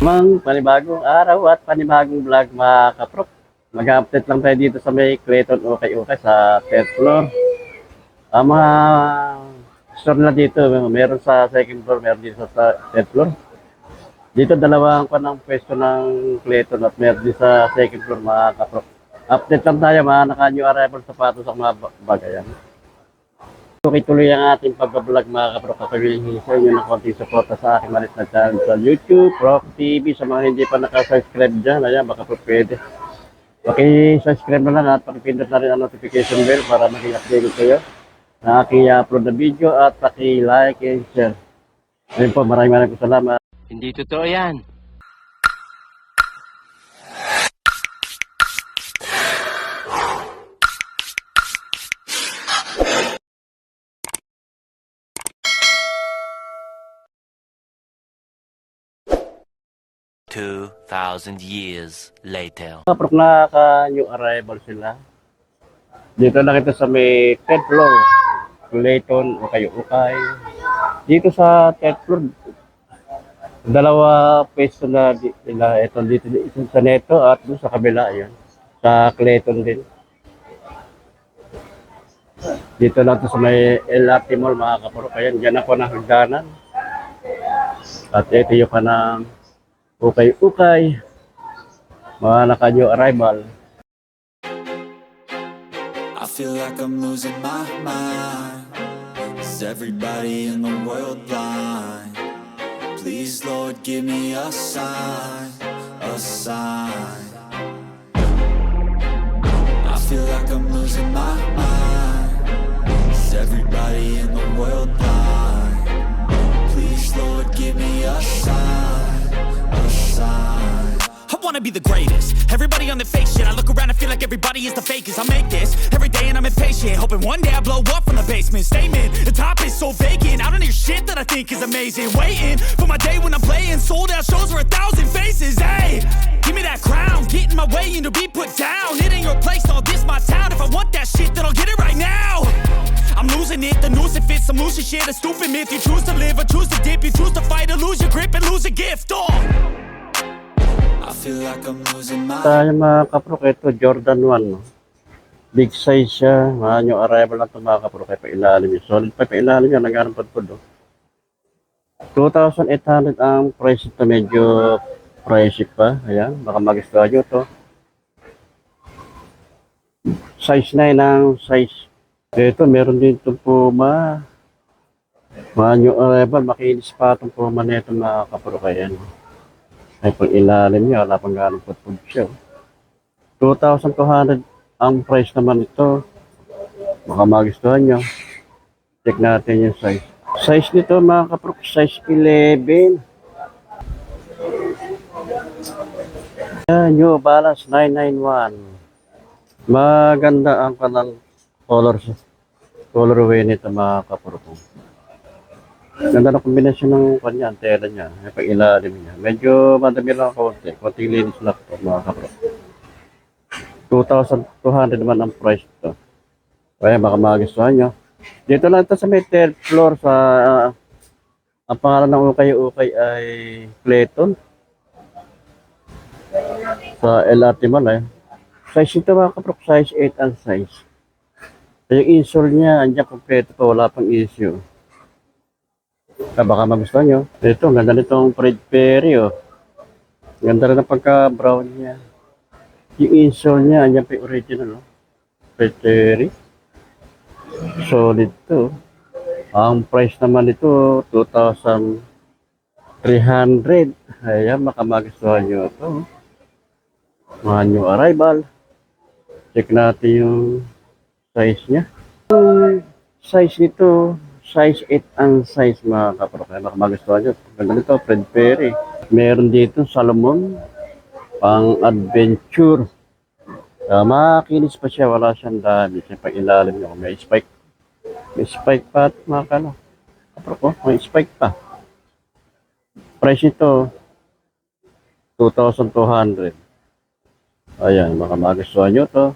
Panibagong araw at panibagong vlog mga kaprok. Mag-update lang tayo dito sa may Clayton Okay sa third floor. Ang mga store na dito, meron sa second floor, meron dito sa third floor. Dito dalawang pa ng pwesto ng Clayton at meron din sa second floor mga kaprok. Update lang tayo mga naka-new arrival sapatos sa mga bagayan. Tuloy-tuloy ang ating pag-vlog mga kaprok. Kapagilingi sa inyo ng konting suporta sa aking malit na channel sa YouTube, Proc TV. Sa mga hindi pa nakasubscribe dyan, ayan, baka po pwede. Subscribe na lang at pakipindot na rin ang notification bell para maging updated kayo na aking upload na video at paki-like and share. Ayun po, maraming po salamat. Hindi totoo yan. $2,000 years later. Kaprok naka-new arrival sila. Dito na kita sa may third floor, Clayton Okay. Dito sa third floor, dalawa pwesto na nila. Ito dito sa neto at doon sa kabila, ayan. Sa Clayton din. Dito lang to sa may LRT Mall mga kaprok. Ayan, dyan ako na hagdanan. At ito yung kanang Okay. Mga naka-new arrival. I feel like I'm losing my mind. Is everybody in the world blind? Please, Lord, give me a sign, a sign. I feel like I'm losing my mind. Is everybody in the world blind? Please, Lord, give me a sign, a sign. I wanna be the greatest. Everybody on the fake shit. I look around and feel like everybody is the fakest. I make this every day and I'm impatient, hoping one day I blow up from the basement. Statement, the top is so vacant. I don't hear shit that I think is amazing. Waiting for my day when I'm playing sold out shows for 1,000 faces. Hey, give me that crown, get in my way and to be put down. It ain't your place, all this my town. If I want that shit, then I'll get it right now. I'm losing it, the noose it fits. I'm losing shit, a stupid myth. You choose to live or choose to dip. You choose to fight or lose your grip and lose a gift. Oh, I feel like I'm losing my Tayo mga kaprok, ito Jordan 1. No? Big size siya. Mga new arrival lang ito mga kaprok. Kaya pa ilalim yun. Solid pa ilalim yan. Naghanap po do. 2,800 ang price ito. Medyo pricey pa. Ayan. Baka mag-gusto nyo ito. Size 9 ang size. Ito meron din itong Puma. Mga new arrival. Makinis pa itong Puma na ito mga kaprok. Ayan. Ay pag ilalim niya, wala pang ganong putpud siya. 2,200 ang price naman ito. Baka magustuhan nyo. Check natin yung size. Size nito mga kaprok, size 11. Yan, New Balance 991. Maganda ang kanang colorway nito mga kaprok. Ganda na kombinasyon ng kanya, ang tela niya, yung pag-ilalim niya. Medyo madami lang konti, konting linis lang ito mga kapro. 2,200 naman ang price ito. Kaya baka magustuhan nyo. Dito lang ito sa may third floor sa, ang pangalan ng Okay ay Clayton. Sa LRT Mall eh. Size ito mga kapro, size 8 ang size. Yung insole niya, andyan kompleto pa, wala pang issue. Baka magustuhan nyo. Ito, ganda nitong Fred Perry, oh. Ganda rin ang pagka-brown niya. Yung insole niya, andyan pa yung original, oh. Fred Perry. Solid to. Ang price naman nito, 2,300. Ayan, baka magustuhan nyo ito. Mga new arrival. Check natin yung size niya. Yung size nito, size 8 ang size mga kaprok. Kaya baka magustuhan nyo. Ganda nito, Fred Perry. Meron dito Salomon. Pang adventure. Makinis pa siya. Wala siyang dami. Siya pang ilalim nyo. May spike. May spike pa at mga kano. Kaprok ko, may spike pa. Price ito, 2,200. Ayan, baka magustuhan nyo to.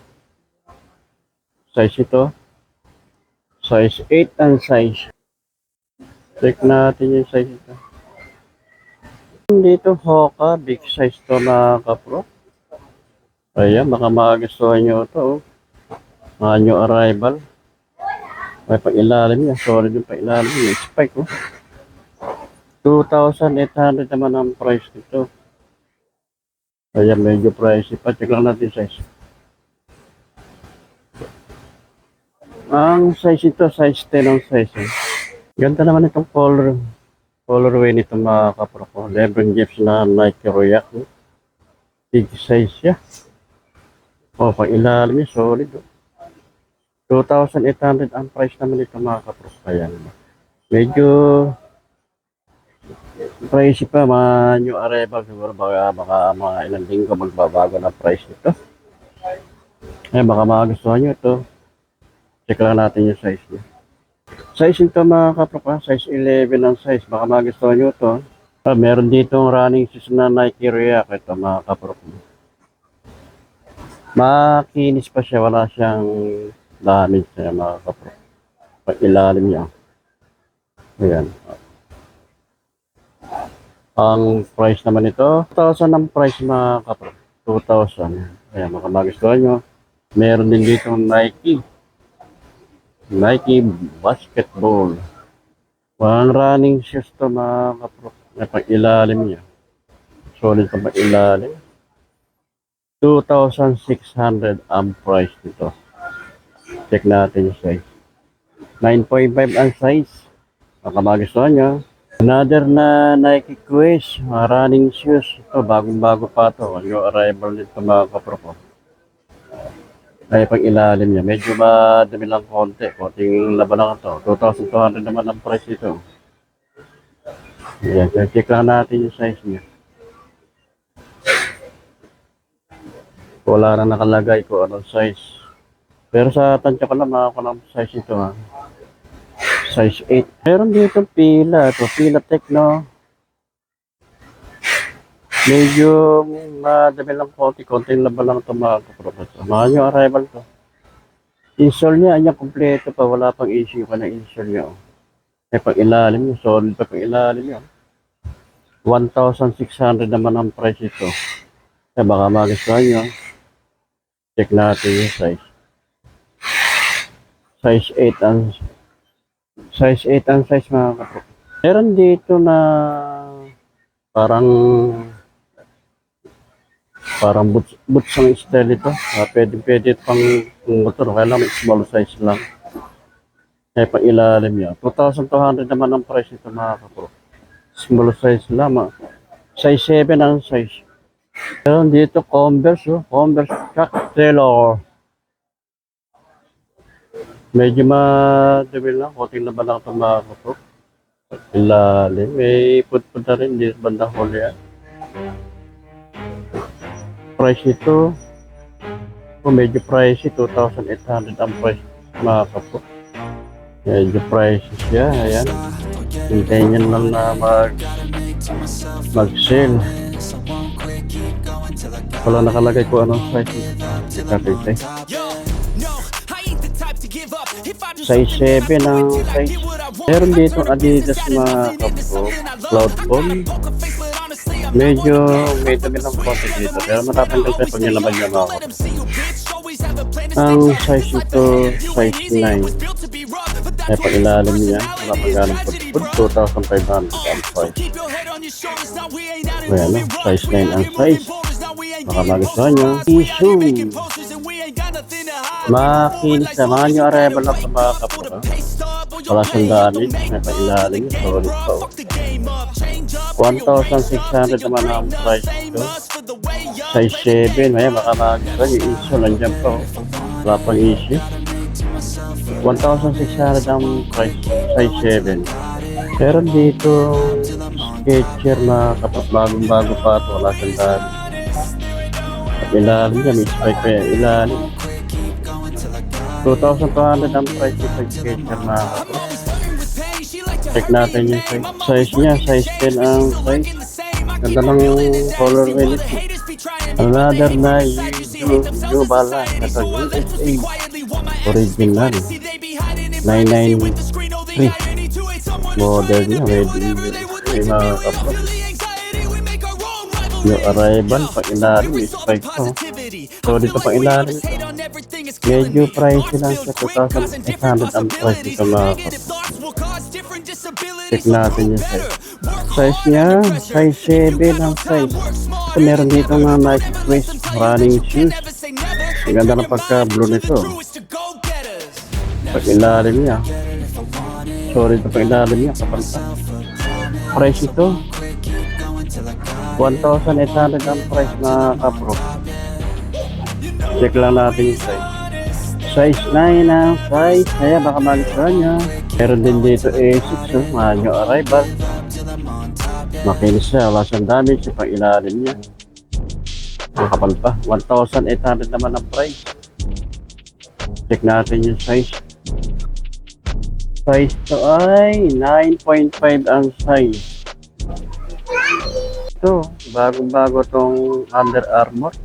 Size ito. Size 8 ang size. Check natin yung size ito. Dito Hoka, big size to mga kapro. Ayan, baka magustuhan nyo ito. Oh. Mga new arrival. May pang-ilalim niya. Solid yung pang-ilalim niya. Spike, oh. 2,800 naman ang price nito. Ayan, medyo pricey pa. Check lang natin size. Ang size ito, size 10 ang size. Eh. Ganda naman itong colorway nito mga kapro ko. Lebron James na Nike Royak. Oh. Big size siya. O, pang-ilalim niya. Solid, oh. 2,800 ang price naman ito mga kapro. Ayan. Medyo pricey pa, mga new arrival siguro baka mga ilang linggo magbabago na price nito. Eh baka magustuhan nyo ito. Check lang natin yung size niya. Size nito mga kapro, size 11 ang size. Baka magustuhan nyo ito. Meron dito running shoes na Nike React ito mga kapro. Makinis pa siya, wala siyang damage siya mga kapro. Pag ilalim niya. Ayan. Ang price naman ito, 2,000 ang price mga kapro. 2,000. Ayan, baka magustuhan nyo. Meron din dito Nike basketball. Walang running shoes to mga kapro. May pag-ilalim niya. Solid pa pag-ilalim. 2,600 ang price nito. Check natin yung size. 9.5 ang size. Baka magustuhan nyo. Another na Nike Quest, running shoes. Ito, bagong-bago pa ito. Yung arrival nito mga kapro ko. Ay, pag ilalim niya. Medyo madami lang konti. Konting laban lang ito. 2,200 naman ang price ito. Ayan, check lang natin yung size niya. Wala na nakalagay ko anong size. Pero sa tansya ko lang, makakuha ng size ito ha. Size 8. Meron dito pila. Ito, pila Techno. Medyo madami lang konti-konting laban lang ito mga kapropos. Mahal yung arrival to. Install niya, anya kompleto pa. Wala pang issue pa na install niya. Eh, pag ilalim niya, solid pa pag ilalim niya. 1,600 naman ang price ito. Eh, baka magustuhan niyo. Check natin yung size. Size 8 ang size mga kapro. Meron dito na parang boots ang style ito. Pwede pang motor. Kaya lang small size lang. Kaya pang ilalim niya. 2,200 naman ang price ito mga kapro. Small size lang. Size 7 ang size. Meron dito Converse. Converse Chuck Taylor. Medyo madumi lang. Kunting na ba lang ito mga kapro. Ilalim. May put-put na rin. Hindi bandang huli yan. Price nito. Medyo pricey. 2,800 ang price mga kapro. Medyo pricey siya. Ayan. Hintayin nyo lang na mag-sale. Wala nakalagay ko anong size. Size 7 ang size. Meron dito Adidas mga kapro. Cloudfall. Medyo may dami ng konti dito. Pero matatanggal tayo pag nilaban niya mga kapro. Ang size ito, size 9. Ay pag ilalim niya, wala pang ganang put-put. 2,500 ang price. Ayan, size 9 ang size. Baka magustuhan nyo. Issue. Makinis naman yung arrival ng mga kapro. Wala siyang damage. May pag-ilalim. Solid pa. 1,600 naman ang price ito. Size 7. Maya baka magustuhan yung issue. Nandiyan pa. Wala pang issue. 1,600 ang price. Size 7. Pero dito Skechers na kapag bagong-bago pa ito. Wala siyang damage. Ilalim niya, may spike pa yan. Ilalim. 2,200 ang price sa Skechers na kapro. Check natin yung size niya. Size 10 ang size. Ganda ng color palette. Another na yung bala. Ito USA. Original. 993. Model niya. May mga kapro. Yung arrival, pag ilalim, spike to. So, dito pag ilalim ito. Medyo pricey lang sa 2,800 ang price nito mga kapro. Check natin yung size. Size niya, size 7 ang size. So, meron dito nga Nike Twist running shoes. Ang ganda ng pagka-blue nito. Pag ilalim niya. Sorry, ito pag ilalim niya, kapal pa. Price ito. 1,800 ang price na kapro. Check lang natin yung size. Size 9 ang size. Kaya baka magustuhan niya. Meron din dito A6, manual arrival. Makinis siya, wala siyang damage sa pang-ilalim niya. Makapal pa. 1,800 naman ang price. Check natin yung size. Size to ay 9.5 ang size. Ito, bagong-bago tong Under Armour.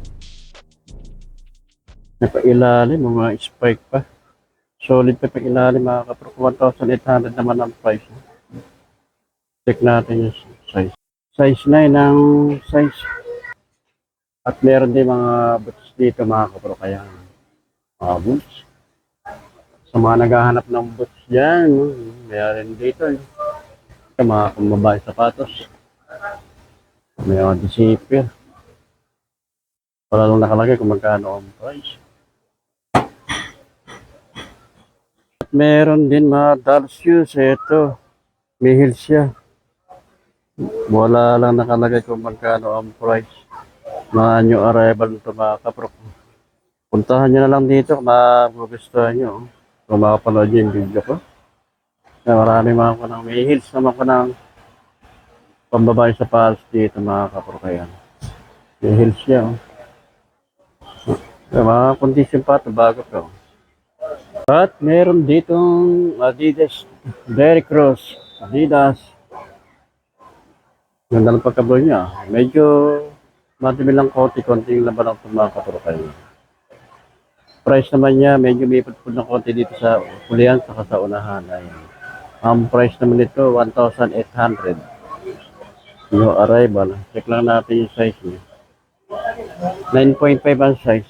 Napailalim, mga spike pa. Solid pa pag-ilalim mga kapro. 1,800 naman ang price. Check natin yung size. Size 9 ang size. At meron din mga boots dito mga kapro. Kaya mga boots. Sa mga naghahanap ng boots dyan, meron dito. Sa mga kumabay sapatos. May mga disipir. Wala lang nakalagay kung magkano ang price. At meron din mga doll shoes. Ito. May heels siya. Wala lang nakalagay kung magkano ang price. Mga new arrival nito mga kapro. Puntahan nyo na lang dito kung magugustuhan nyo. Kung makapanood nyo yung video ko. Marami mga ko ng may heels naman ko ng pambabae sa pals dito mga kapro. Kaya may heels siya. Mga condition pa ito bago ko. At meron ditong Adidas Derrick Cross. Adidas. Ganda ng pagkablo niya. Medyo matimi lang konti-konti yung laban ng mga kapro kayo. Price naman niya, medyo may putpud ng konti dito sa kulihan saka sa unahan. Ayan. Ang price naman nito, 1,800. Yung arrival. Check lang natin yung size niya. 9.5 ang size.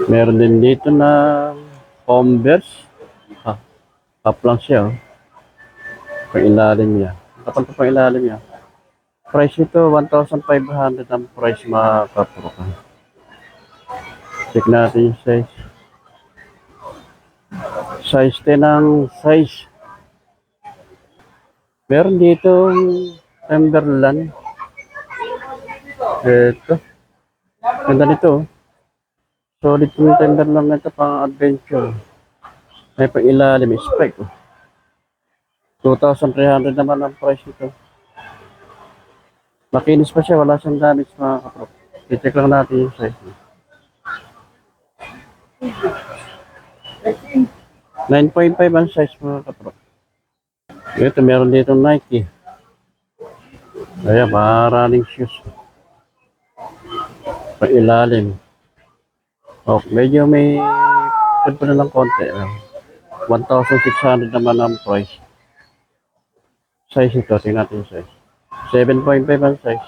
Meron din dito na Converse. Up lang siya. Pang ilalim niya. Kapal pa pang ilalim niya. Price nito, 1,500 ang price mga kapro. Check natin yung size. Size 10 ang size. Meron dito Timberland. Ito. Ganda nito. Solid yung Timberland na ito pang adventure. May pang ilalim, spike. 2,300 naman ang price nito. Makinis pa siya, wala siyang damage mga kapro. I-check lang natin yung size niya. 9.5 ang size mga kapro. Ito, meron dito Nike. Ayan, mga running shoes. Pailalim. Oh, medyo may pwede na lang konti. 1,600 naman ang price. Size ito, tingnan natin yung size. 7.5 ang size.